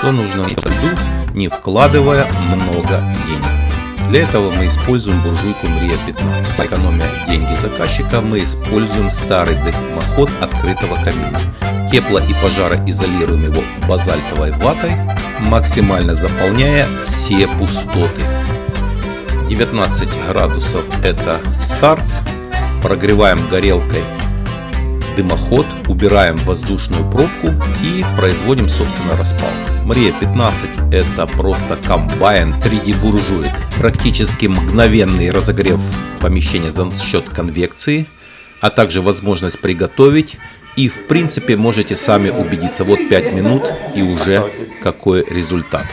что нужно в льду, не вкладывая много денег. Для этого мы используем буржуйку Мрия 15. Экономя деньги заказчика, мы используем старый дымоход открытого камина. Тепло и пожароизолируем его базальтовой ватой, максимально заполняя все пустоты. 19 градусов это старт. Прогреваем горелкой дымоход, убираем воздушную пробку и производим собственно распал. Мрия 15 это просто комбайн 3D буржуек. Практически мгновенный разогрев помещения за счет конвекции, а также возможность приготовить. И в принципе можете сами убедиться. Вот 5 минут и уже какой результат.